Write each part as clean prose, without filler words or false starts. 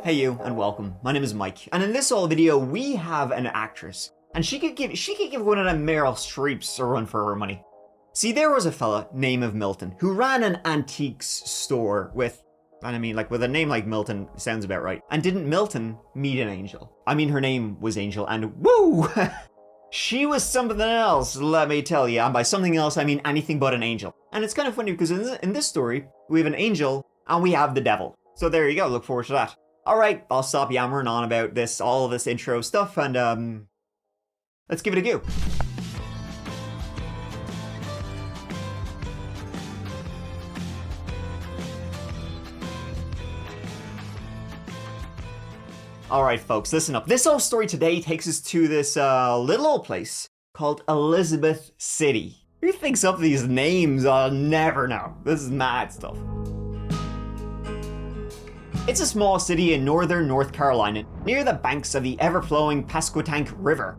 Hey you, and welcome. My name is Mike, and in this old video, we have an actress, and she could give one of them Meryl Streeps a run for her money. See, there was a fella named Milton who ran an antiques store with a name like Milton sounds about right. And didn't Milton meet an angel? I mean, her name was Angel, and woo! She was something else, let me tell you. And by something else, I mean anything but an angel. And it's kind of funny because in this story, we have an angel and we have the devil. So there you go, look forward to that. Alright, I'll stop yammering on about all of this intro stuff and let's give it a go. Alright folks, listen up. This old story today takes us to this little old place called Elizabeth City. Who thinks up these names? I'll never know. This is mad stuff. It's a small city in northern North Carolina, near the banks of the ever-flowing Pasquotank River.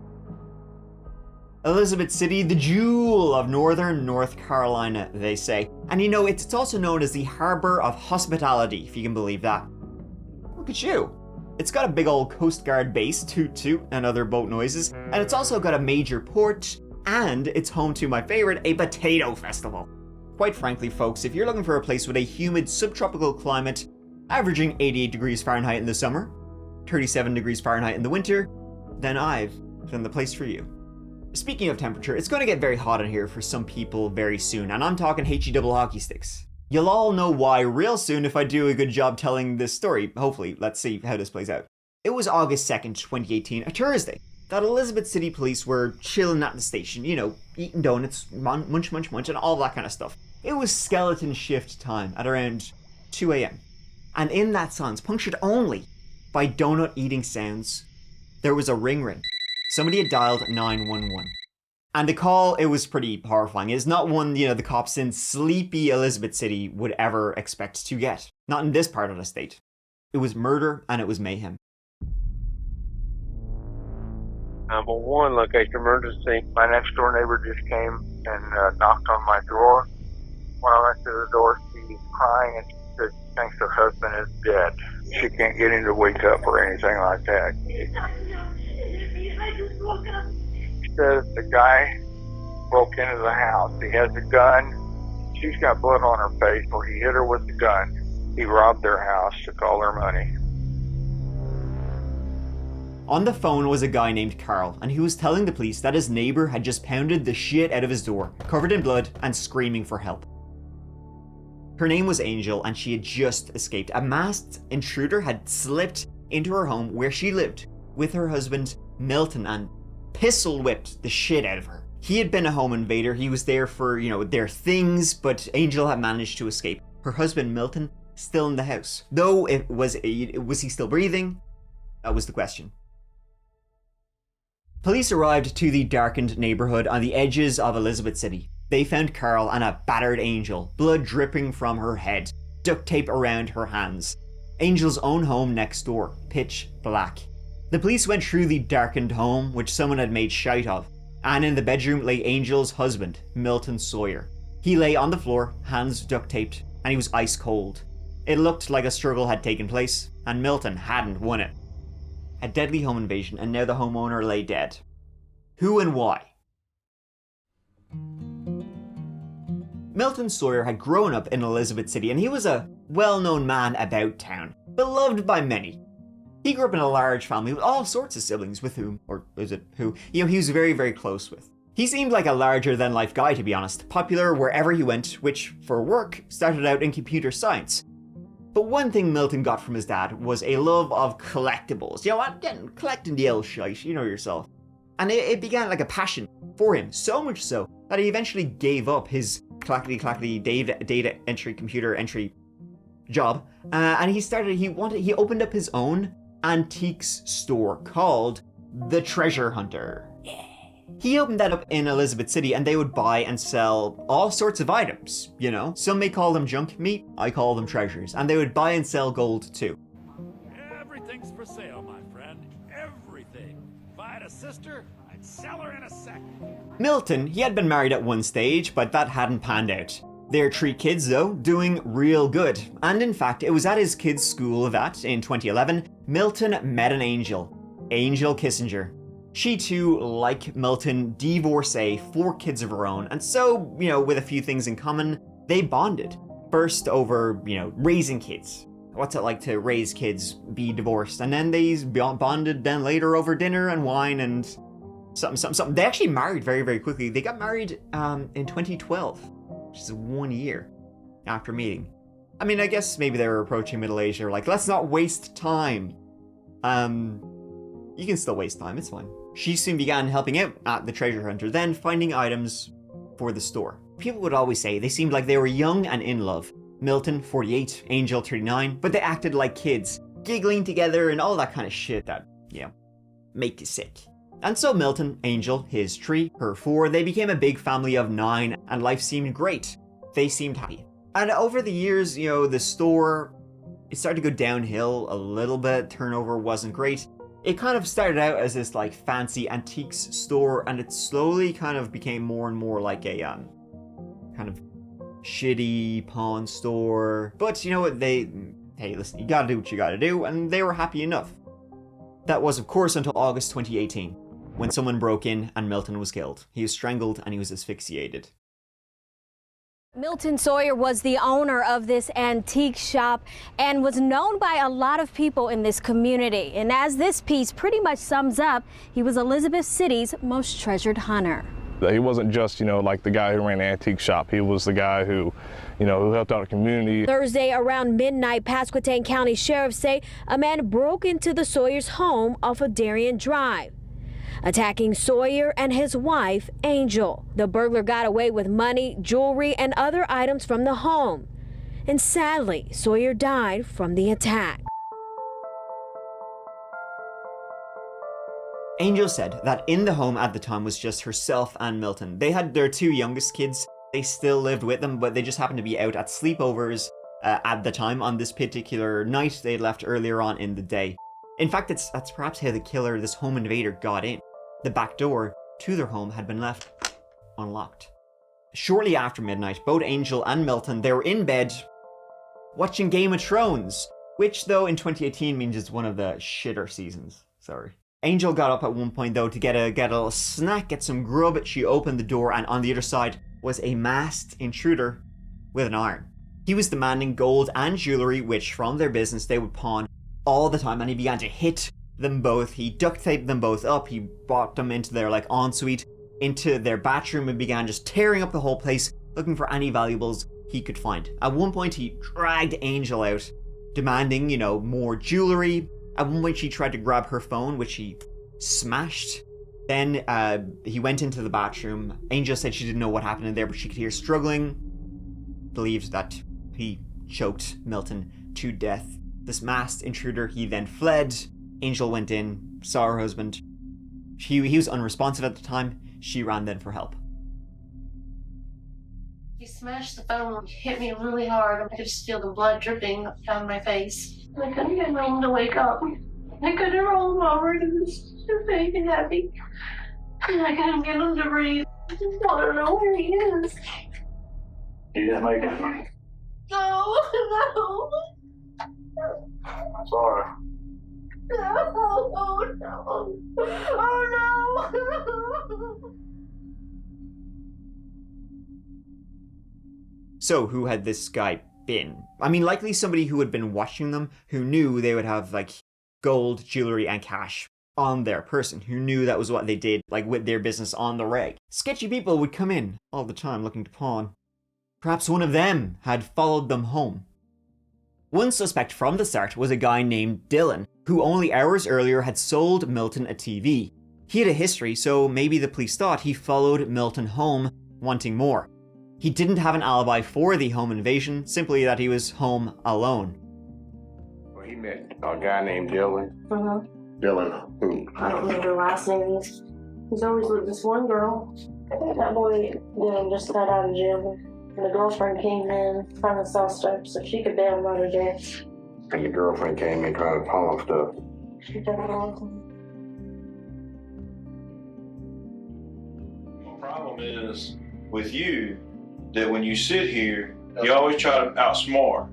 Elizabeth City, the jewel of northern North Carolina, they say. And you know, it's also known as the harbor of hospitality, if you can believe that. Look at you. It's got a big old Coast Guard base, toot toot, and other boat noises, and it's also got a major port, and it's home to my favorite, a potato festival. Quite frankly, folks, if you're looking for a place with a humid subtropical climate, averaging 88 degrees Fahrenheit in the summer, 37 degrees Fahrenheit in the winter, then I've found the place for you. Speaking of temperature, it's going to get very hot in here for some people very soon, and I'm talking HE double hockey sticks. You'll all know why real soon if I do a good job telling this story. Hopefully, let's see how this plays out. It was August 2nd, 2018, a Thursday, that Elizabeth City police were chilling at the station, you know, eating donuts, munch, and all that kind of stuff. It was skeleton shift time at around 2 a.m. And in that silence, punctured only by donut eating sounds, there was a ring. Somebody had dialed 911. And the call, it was pretty horrifying. It's not one, you know, the cops in sleepy Elizabeth City would ever expect to get. Not in this part of the state. It was murder and it was mayhem. 911, location emergency. My next door neighbor just came and knocked on my door. When I went to the door, she was crying and she said she thinks her husband is dead. She can't get him to wake up or anything like that. She says the guy broke into the house. He has a gun. She's got blood on her face where he hit her with the gun. He robbed their house, took all their money. On the phone was a guy named Carl, and he was telling the police that his neighbor had just pounded the shit out of his door, covered in blood and screaming for help. Her name was Angel, and she had just escaped. A masked intruder had slipped into her home where she lived with her husband Milton and pistol whipped the shit out of her. He had been a home invader. He was there for, you know, their things, but Angel had managed to escape. Her husband Milton still in the house. Though was he still breathing? That was the question. Police arrived to the darkened neighborhood on the edges of Elizabeth City. They found Carl and a battered Angel, blood dripping from her head, duct tape around her hands. Angel's own home next door, pitch black. The police went through the darkened home, which someone had made shite of, and in the bedroom lay Angel's husband, Milton Sawyer. He lay on the floor, hands duct taped, and he was ice cold. It looked like a struggle had taken place, and Milton hadn't won it. A deadly home invasion, and now the homeowner lay dead. Who and why? Milton Sawyer had grown up in Elizabeth City, and he was a well-known man about town, beloved by many. He grew up in a large family with all sorts of siblings with whom, or is it who, you know, he was very, very close with. He seemed like a larger-than-life guy, to be honest, popular wherever he went, which, for work, started out in computer science. But one thing Milton got from his dad was a love of collectibles. You know, collecting the old shite, you know yourself. And it began like a passion for him, so much so that he eventually gave up his clackety data entry, computer entry job, and he opened up his own antiques store called The Treasure Hunter. Yeah. He opened that up in Elizabeth City, and they would buy and sell all sorts of items, you know. Some may call them junk meat, I call them treasures, and they would buy and sell gold too. Everything's for sale, my friend. Everything. If I had a sister, I'd sell her in a second. Milton, he had been married at one stage, but that hadn't panned out. Their 3 kids, though, doing real good. And in fact, it was at his kids' school that, in 2011, Milton met an angel, Angel Kissinger. She too, like Milton, divorcee, 4 kids of her own, and so, with a few things in common, they bonded. First over, raising kids. What's it like to raise kids, be divorced? And then they bonded then later over dinner and wine and something. They actually married very, very quickly. They got married in 2012, which is 1 year after meeting. I mean, I guess maybe they were approaching middle age. They were like, let's not waste time. You can still waste time, it's fine. She soon began helping out at the treasure hunter, then finding items for the store. People would always say they seemed like they were young and in love. Milton, 48, Angel, 39, but they acted like kids, giggling together and all that kind of shit that, make you sick. And so Milton, Angel, his 3, her 4, they became a big family of 9 and life seemed great. They seemed happy. And over the years, the store, it started to go downhill a little bit. Turnover wasn't great. It kind of started out as this like fancy antiques store, and it slowly kind of became more and more like a kind of shitty pawn store. But you know what, hey, listen, you gotta do what you gotta do, and they were happy enough. That was, of course, until August 2018, when someone broke in and Milton was killed. He was strangled and he was asphyxiated. Milton Sawyer was the owner of this antique shop and was known by a lot of people in this community. And as this piece pretty much sums up, he was Elizabeth City's most treasured hunter. He wasn't just, like the guy who ran the antique shop. He was the guy who, who helped out the community. Thursday around midnight, Pasquotank County sheriffs say a man broke into the Sawyer's home off of Darien Drive, attacking Sawyer and his wife, Angel. The burglar got away with money, jewelry, and other items from the home. And sadly, Sawyer died from the attack. Angel said that in the home at the time was just herself and Milton. They had their 2 youngest kids. They still lived with them, but they just happened to be out at sleepovers at the time on this particular night. They had left earlier on in the day. In fact, that's perhaps how the killer, this home invader, got in. The back door to their home had been left unlocked. Shortly after midnight, both Angel and Milton, they were in bed watching Game of Thrones, which though in 2018 means it's one of the shitter seasons. Sorry. Angel got up at one point though to get a little snack, get some grub. She opened the door and on the other side was a masked intruder with an iron. He was demanding gold and jewelry, which from their business they would pawn all the time, and he began to hit them both. He duct taped them both up. He brought them into their ensuite, into their bathroom, and began just tearing up the whole place, looking for any valuables he could find. At one point he dragged Angel out, demanding, more jewelry. At one point she tried to grab her phone, which he smashed. Then he went into the bathroom. Angel said she didn't know what happened in there, but she could hear struggling. Believed that he choked Milton to death. This masked intruder, he then fled. Angel went in, saw her husband. He was unresponsive at the time. She ran then for help. He smashed the phone, hit me really hard. I could just feel the blood dripping down my face. I couldn't get him to wake up. I couldn't roll him over. He was too big and heavy. And I couldn't get him to breathe. I just want to know where he is. You didn't make it? No, no. I'm sorry. No, oh no. Oh no. So who had this guy been? I mean, likely somebody who had been watching them, who knew they would have gold, jewelry, and cash on their person, who knew that was what they did, with their business on the reg. Sketchy people would come in all the time looking to pawn. Perhaps one of them had followed them home. One suspect from the start was a guy named Dylan, who only hours earlier had sold Milton a TV. He had a history, so maybe the police thought he followed Milton home, wanting more. He didn't have an alibi for the home invasion, simply that he was home alone. Well, he met a guy named Dylan. Dylan who? I don't remember her last name. He's always with this one girl. I think that boy just got out of jail. And the girlfriend came in trying to sell stuff so she could bail him out of jail. And the girlfriend came in trying to pawn stuff. She did it all. The problem is, with you, that when you sit here, you always try to outsmart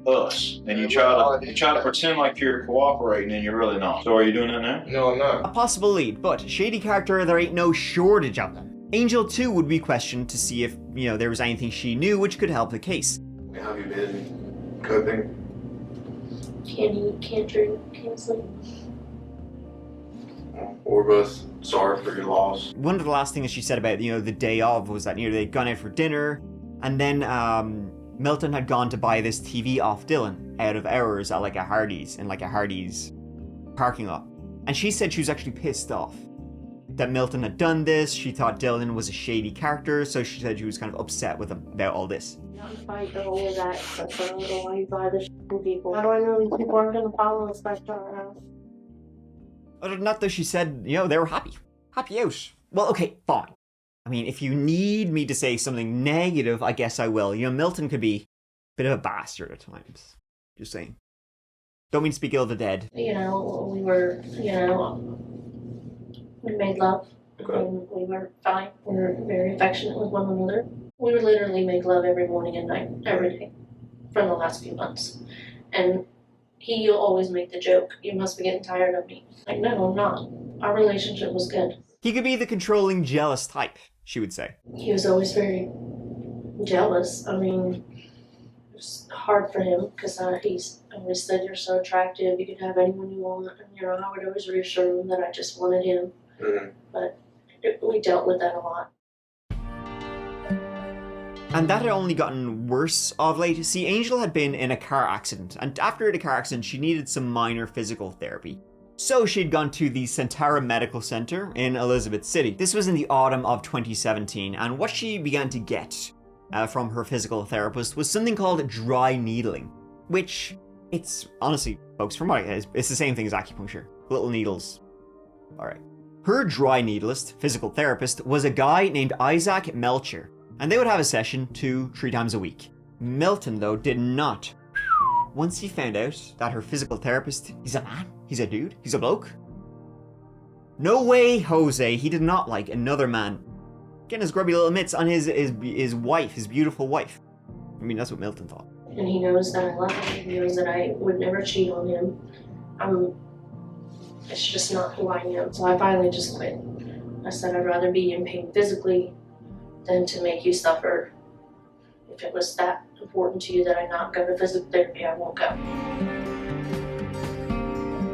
us, and you try to pretend like you're cooperating, and you're really not. So are you doing that now? No, I'm not. A possible lead, but shady character, there ain't no shortage of them. Angel too would be questioned to see if, there was anything she knew which could help the case. How have you been coping? Can't eat, can't drink, can't sleep. We're both sorry for your loss. One of the last things she said about, the day of was that, they'd gone out for dinner, and then Milton had gone to buy this TV off Dylan out of hours at like a Hardee's, in like a Hardee's parking lot. And she said she was actually pissed off that Milton had done this. She thought Dylan was a shady character, so she said she was kind of upset with him about all this. Not fight the whole of that, except I don't know why you buy this from people. How do I know these people aren't going to follow us back to our house? Other than that, though, she said, they were happy. Happy out. Well, okay, fine. I mean, if you need me to say something negative, I guess I will. Milton could be a bit of a bastard at times. Just saying. Don't mean to speak ill of the dead. We were, we made love. Okay. And we were fine. We were very affectionate with one another. We would literally make love every morning and night, every day, for the last few months. And he always make the joke, you must be getting tired of me. Like, no, I'm not. Our relationship was good. He could be the controlling, jealous type, she would say. He was always very jealous. I mean, it was hard for him because he's always said, you're so attractive, you can have anyone you want. And, I would always reassure him that I just wanted him. Mm-hmm. But we dealt with that a lot. And that had only gotten worse of late. See, Angel had been in a car accident, and after the car accident, she needed some minor physical therapy. So she'd gone to the Centara Medical Center in Elizabeth City. This was in the autumn of 2017, and what she began to get from her physical therapist was something called dry needling, which, it's honestly, folks, from what it's the same thing as acupuncture. Little needles. Alright. Her dry needlist, physical therapist, was a guy named Isaac Melcher, and they would have a session 2-3 times a week. Milton, though, did not. Once he found out that her physical therapist, he's a man, he's a dude, he's a bloke. No way, Jose, he did not like another man getting his grubby little mitts on his wife, his beautiful wife. I mean, that's what Milton thought. And he knows that I love him. He knows that I would never cheat on him. It's just not who I am. So I finally just quit. I said I'd rather be in pain physically than to make you suffer. If it was that important to you that I not go to physical therapy, I won't go.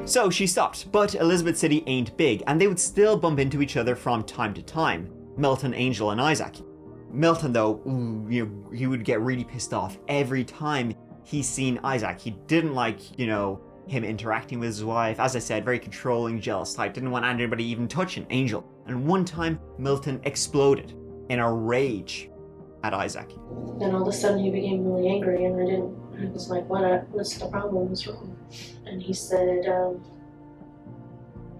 So she stopped, but Elizabeth City ain't big, and they would still bump into each other from time to time. Milton, Angel, and Isaac. Milton, though, he would get really pissed off every time he seen Isaac. He didn't like, him interacting with his wife. As I said, very controlling, jealous type. Didn't want anybody even touching Angel. And one time, Milton exploded in a rage at Isaac. Then all of a sudden he became really angry, and I was like, what's the problem? What's wrong? And he said,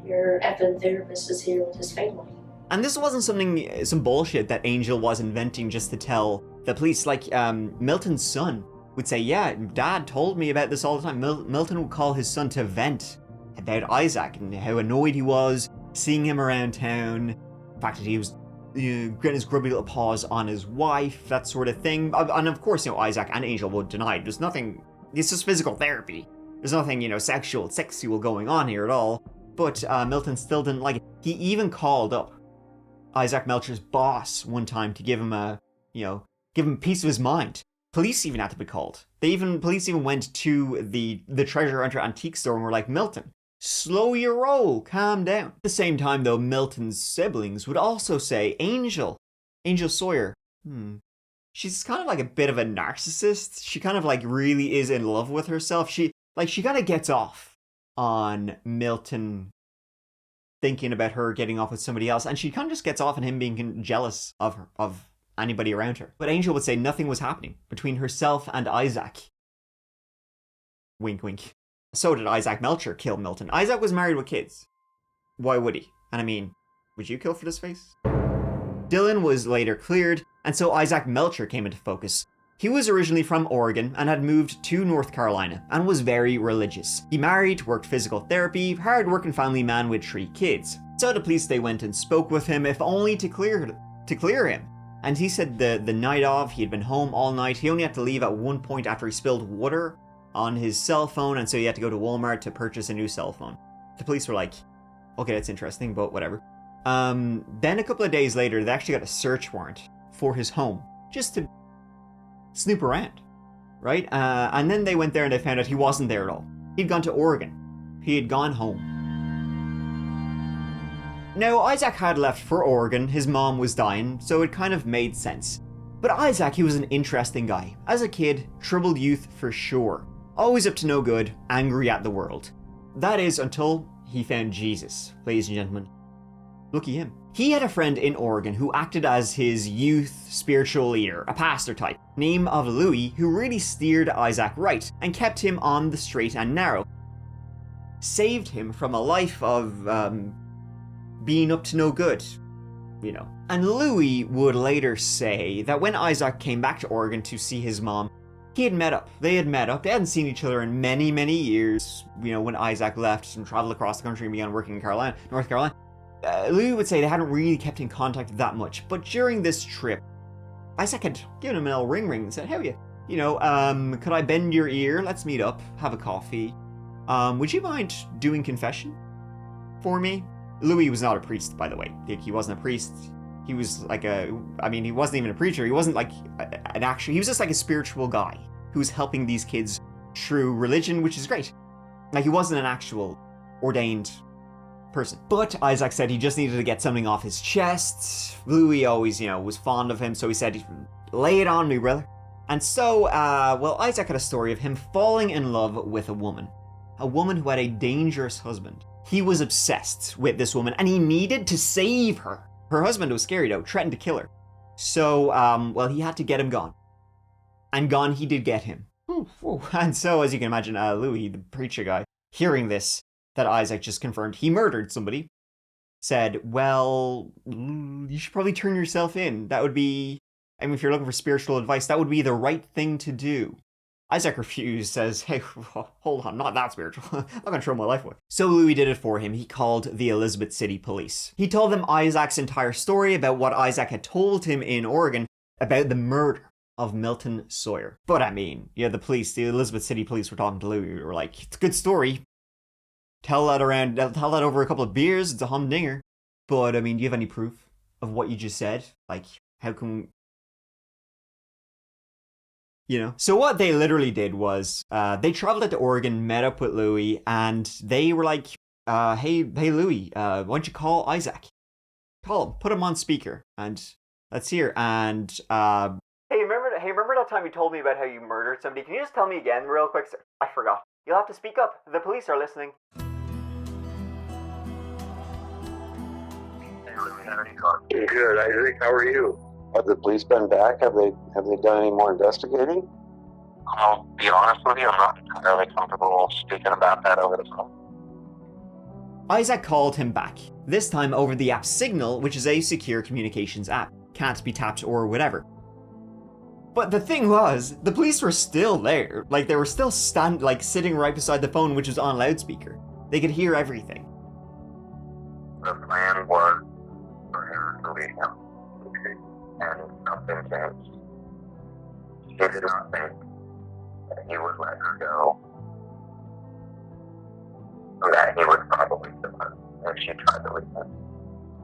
your effing therapist is here with his family. And this wasn't some bullshit that Angel was inventing just to tell the police. Like, Milton's son would say, yeah, Dad told me about this all the time. Milton would call his son to vent about Isaac and how annoyed he was seeing him around town. The fact that he was getting his grubby little paws on his wife, that sort of thing. And of course, Isaac and Angel would deny it. There's nothing, it's just physical therapy. There's nothing, sexual going on here at all. But Milton still didn't like it. He even called up Isaac Melcher's boss one time to give him a piece of his mind. Police even had to be called. Police even went to the treasure hunter antique store and were like, Milton, slow your roll, calm down. At the same time, though, Milton's siblings would also say, Angel Sawyer, she's kind of like a bit of a narcissist. She kind of like really is in love with herself. She kind of gets off on Milton thinking about her getting off with somebody else, and she kind of just gets off on him being jealous of her, of anybody around her. But Angel would say nothing was happening between herself and Isaac. Wink, wink. So did Isaac Melcher kill Milton. Isaac was married with kids. Why would he? And I mean, would you kill for this face? Dylan was later cleared, and so Isaac Melcher came into focus. He was originally from Oregon and had moved to North Carolina and was very religious. He married, worked physical therapy, hard-working family man with 3 kids. So the police, they went and spoke with him, if only to clear him. And he said the night of, he had been home all night. He only had to leave at one point after he spilled water on his cell phone, and so he had to go to Walmart to purchase a new cell phone. The police were like, okay, that's interesting, but whatever. Then a couple of days later, they actually got a search warrant for his home, just to snoop around, right? And then they went there and they found out he wasn't there at all. He'd gone to Oregon. He had gone home. Now, Isaac had left for Oregon. His mom was dying, so it kind of made sense. But Isaac, he was an interesting guy. As a kid, troubled youth for sure. Always up to no good, angry at the world. That is until he found Jesus, ladies and gentlemen. Lucky him. He had a friend in Oregon who acted as his youth spiritual leader, a pastor type, name of Louis, who really steered Isaac right and kept him on the straight and narrow. Saved him from a life of being up to no good, you know. And Louis would later say that when Isaac came back to Oregon to see his mom, he had met up. They had met up. They hadn't seen each other in many, many years. You know, when Isaac left and traveled across the country and began working in North Carolina. Louis would say they hadn't really kept in contact that much. But during this trip, Isaac had given him an old ring and said, "How are you? You know, could I bend your ear? Let's meet up, have a coffee. Would you mind doing confession for me?" Louis was not a priest, by the way. He wasn't a priest. He was like he wasn't even a preacher. He wasn't like he was just like a spiritual guy who was helping these kids through religion, which is great. Like, he wasn't an actual ordained person. But Isaac said he just needed to get something off his chest. Louis always, was fond of him, so he said, "Lay it on me, brother." And so, Isaac had a story of him falling in love with a woman who had a dangerous husband. He was obsessed with this woman, and he needed to save her. Her husband was scary, though, threatened to kill her. So, he had to get him gone. And gone he did get him. And so, as you can imagine, Louis, the preacher guy, hearing this, that Isaac just confirmed he murdered somebody, said, "Well, you should probably turn yourself in. That would be, if you're looking for spiritual advice, that would be the right thing to do." Isaac refused, says, "Hey, hold on, not that spiritual. I'm not going to throw my life away." So Louis did it for him. He called the Elizabeth City Police. He told them Isaac's entire story about what Isaac had told him in Oregon about the murder of Milton Sawyer. But the Elizabeth City Police were talking to Louis. We were like, "It's a good story. Tell that over a couple of beers. It's a humdinger. But, do you have any proof of what you just said? Like, how can..." So what they literally did was, they traveled out to Oregon, met up with Louis, and they were like, hey Louis, why don't you call Isaac? Call him, put him on speaker, and let's hear. And, hey, remember that time you told me about how you murdered somebody? Can you just tell me again real quick, sir? I forgot. You'll have to speak up. The police are listening. Good, Isaac. How are you? Have the police been back? Have they done any more investigating? I'll be honest with you, I'm not entirely comfortable speaking about that over the phone. Isaac called him back, this time over the app Signal, which is a secure communications app. Can't be tapped or whatever. But the thing was, the police were still there. Like, they were still sitting right beside the phone, which was on loudspeaker. They could hear everything. The plan was for her to leave him. And something changed. She did not think that he would let her go. That he would probably kill her if she tried to leave him.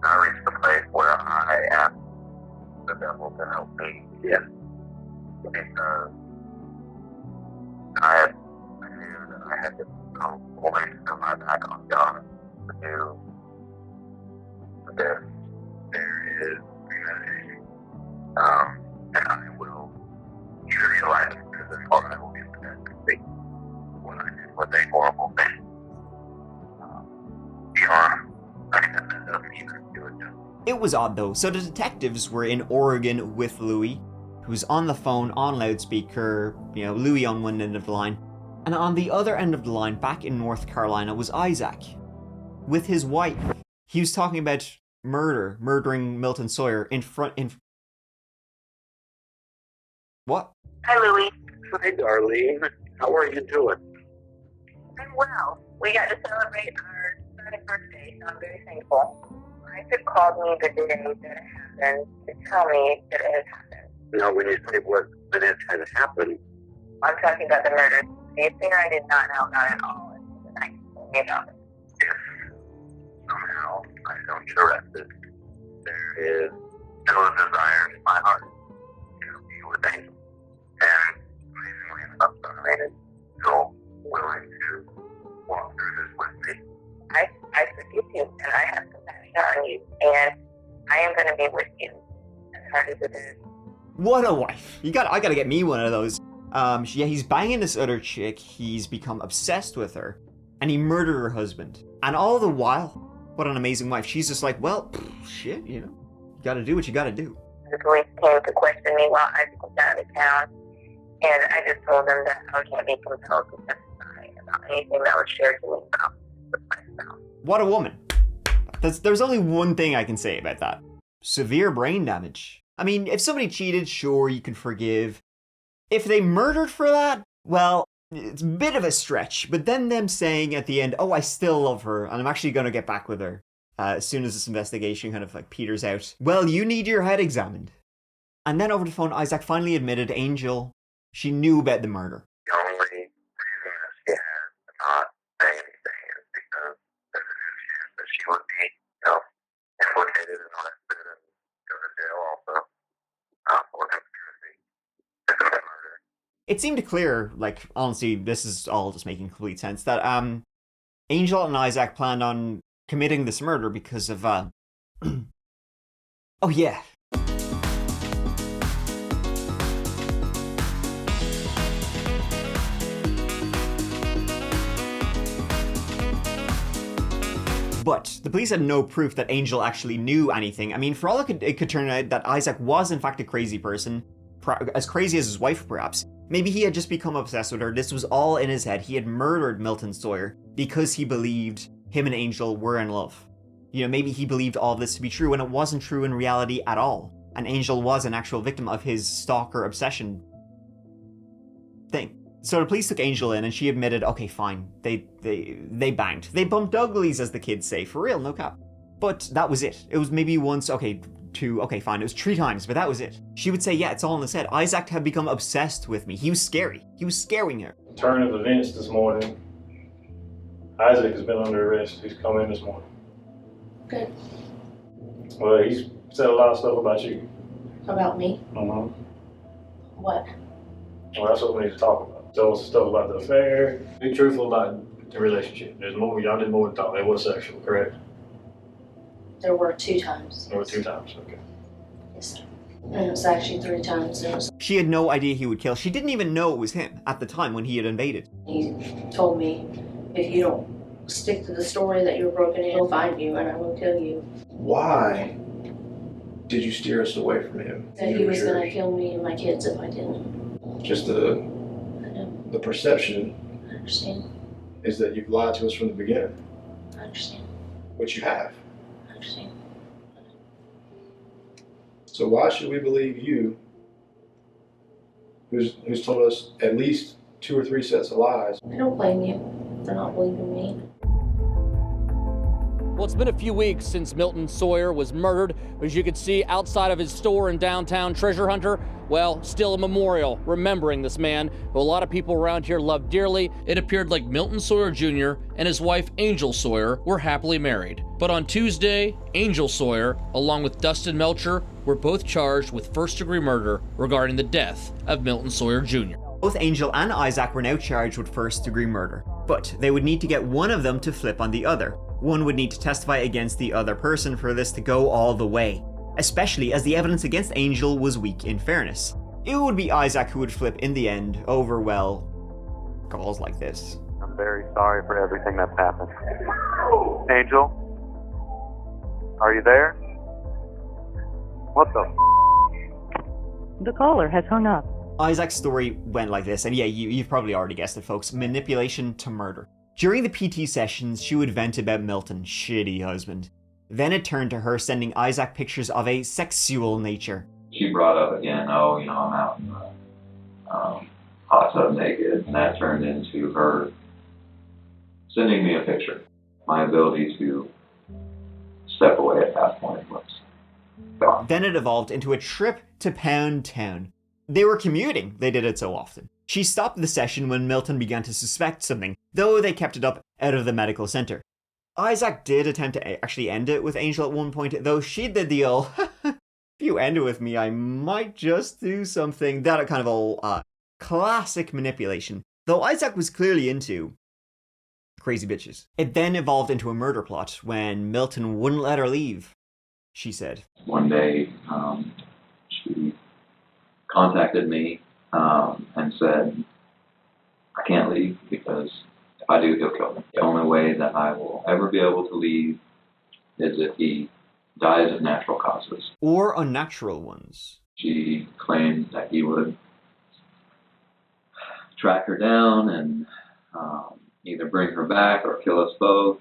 I reached the place where I asked the devil to help me. Yes. Because I knew that I had to come away from my back on God to do this. There is premeditation. And I will utilize this, or I will get the best complete. What I did was a horrible thing. That doesn't even do it justice. It was odd though. So the detectives were in Oregon with Louis, who's on the phone on loudspeaker, Louis on one end of the line. And on the other end of the line, back in North Carolina, was Isaac with his wife. He was talking about murdering Milton Sawyer What? Hi, Louie. Hi, Darlene. How are you doing? I'm well. We got to celebrate our 30th birthday, so I'm very thankful. Isaac called me the day that it happened to tell me that it had happened. No, when you say what it has happened, I'm talking about the murder. The affair I did not know, not at all. Until the night he told me about it. if somehow I don't get arrested, there is still a desire in my heart to be with Angel. And amazingly enough, I made it so willing to walk through this with me. I forgive you, and I have compassion on you, and I am going to be with you as hard as it is. What a wife. I gotta get me one of those. Yeah, he's banging this other chick, he's become obsessed with her, and he murdered her husband. And all the while, what an amazing wife. She's just like, well, shit, you gotta do what you gotta do. The police came to question me while Isaac was out of town, and I just told them that I can't be compelled to testify about anything that was shared to me about myself. What a woman. There's only one thing I can say about that. Severe brain damage. I mean, if somebody cheated, sure, you can forgive. If they murdered for that, well, it's a bit of a stretch. But then them saying at the end, oh, I still love her, and I'm actually going to get back with her as soon as this investigation kind of like peters out. Well, you need your head examined. And then over the phone, Isaac finally admitted Angel, she knew about the murder. The only reason that she has to not say anything is because there's a good chance that she would be, implicated and arrested and go to jail also. For conspiracy to commit murder. It seemed clear, like, honestly, this is all just making complete sense, that Angel and Isaac planned on committing this murder because of, oh yeah. But the police had no proof that Angel actually knew anything. I mean, for all it could turn out that Isaac was in fact a crazy person, as crazy as his wife perhaps. Maybe he had just become obsessed with her, this was all in his head. He had murdered Milton Sawyer because he believed him and Angel were in love. Maybe he believed all of this to be true when it wasn't true in reality at all. And Angel was an actual victim of his stalker obsession thing. So the police took Angel in and she admitted, okay, fine, they banged. They bumped uglies, as the kids say, for real, no cap. But that was it. It was maybe once, okay, two, okay, fine, it was 3 times, but that was it. She would say, yeah, it's all in his head. Isaac had become obsessed with me. He was scary. He was scaring her. Turn of events this morning, Isaac has been under arrest. He's come in this morning. Good. Well, he's said a lot of stuff about you. About me? Uh-huh. What? Well, that's what we need to talk about. Tell us stuff about the affair. Be truthful about the relationship. There's more. Y'all did more than talk. It was sexual, correct? There were 2 times. There were 2 times, okay. Yes, sir. And it was actually 3 times. She had no idea he would kill. She didn't even know it was him at the time when he had invaded. He told me, if you don't stick to the story that you were broken in, he'll find you and I will kill you. Why did you steer us away from him? That he was going to kill me and my kids if I didn't. Just the perception I understand. is that you've lied to us from the beginning, I understand. which you have. I understand. So why should we believe you, who's told us at least 2 or 3 sets of lies? I don't blame you for not believing me. Well, it's been a few weeks since Milton Sawyer was murdered. As you can see outside of his store in downtown Treasure Hunter, well, still a memorial remembering this man who a lot of people around here love dearly. It appeared like Milton Sawyer Jr. and his wife Angel Sawyer were happily married. But on Tuesday, Angel Sawyer, along with Dustin Melcher, were both charged with first-degree murder regarding the death of Milton Sawyer Jr. Both Angel and Isaac were now charged with first-degree murder, but they would need to get one of them to flip on the other. One would need to testify against the other person for this to go all the way, especially as the evidence against Angel was weak in fairness. It would be Isaac who would flip in the end over, well, calls like this. I'm very sorry for everything that's happened. Angel? Are you there? What the The caller has hung up. Isaac's story went like this, and yeah, you've probably already guessed it, folks. Manipulation to murder. During the PT sessions, she would vent about Milton, shitty husband. Then it turned to her sending Isaac pictures of a sexual nature. She brought up again, oh, I'm out in the hot tub naked, and that turned into her sending me a picture. My ability to step away at that point was gone. Then it evolved into a trip to Pound Town. They were commuting, they did it so often. She stopped the session when Milton began to suspect something, though they kept it up out of the medical center. Isaac did attempt to actually end it with Angel at one point, though she did the old, if you end it with me, I might just do something. That kind of old classic manipulation, though Isaac was clearly into crazy bitches. It then evolved into a murder plot when Milton wouldn't let her leave, she said. One day, she contacted me and said, I can't leave because if I do, he'll kill me. The only way that I will ever be able to leave is if he dies of natural causes. Or unnatural ones. She claimed that he would track her down and either bring her back or kill us both.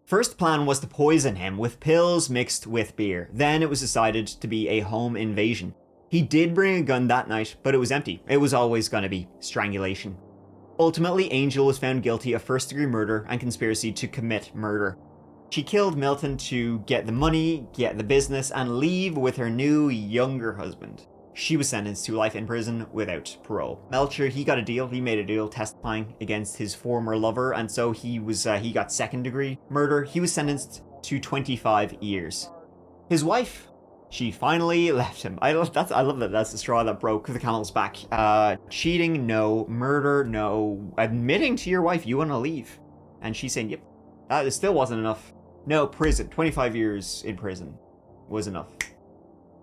First plan was to poison him with pills mixed with beer. Then it was decided to be a home invasion. He did bring a gun that night, but it was empty. It was always going to be strangulation. Ultimately, Angel was found guilty of first-degree murder and conspiracy to commit murder. She killed Milton to get the money, get the business, and leave with her new, younger husband. She was sentenced to life in prison without parole. Melcher, he got a deal. He made a deal testifying against his former lover, and so he got second-degree murder. He was sentenced to 25 years. His wife, she finally left him. I love that that's the straw that broke the camel's back. Cheating, no. Murder, no. Admitting to your wife you want to leave. And she's saying, yep. It still wasn't enough. No, prison. 25 years in prison was enough.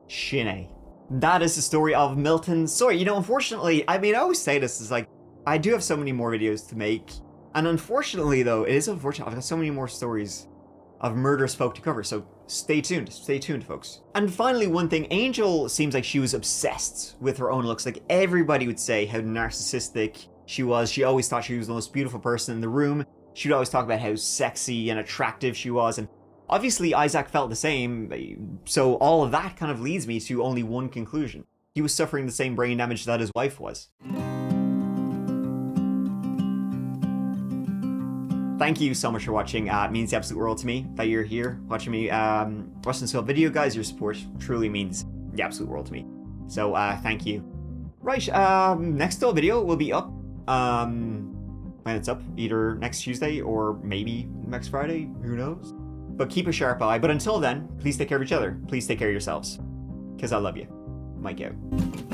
Shinny. That is the story of Milton Sawyer. You know, unfortunately, I mean, I always say this, is like, I do have so many more videos to make. And unfortunately, though, it is unfortunate. I've got so many more stories of murderous folk to cover, so stay tuned. Stay tuned, folks. And finally, one thing, Angel seems like she was obsessed with her own looks. Like, everybody would say how narcissistic she was. She always thought she was the most beautiful person in the room. She would always talk about how sexy and attractive she was, and obviously Isaac felt the same, so all of that kind of leads me to only one conclusion. He was suffering the same brain damage that his wife was. Thank you so much for watching. It means the absolute world to me that you're here watching me watching this whole video, guys. Your support truly means the absolute world to me. So thank you. Right, next video will be up when it's up, either next Tuesday or maybe next Friday, who knows? But keep a sharp eye. But until then, please take care of each other. Please take care of yourselves. Because I love you. Mike out.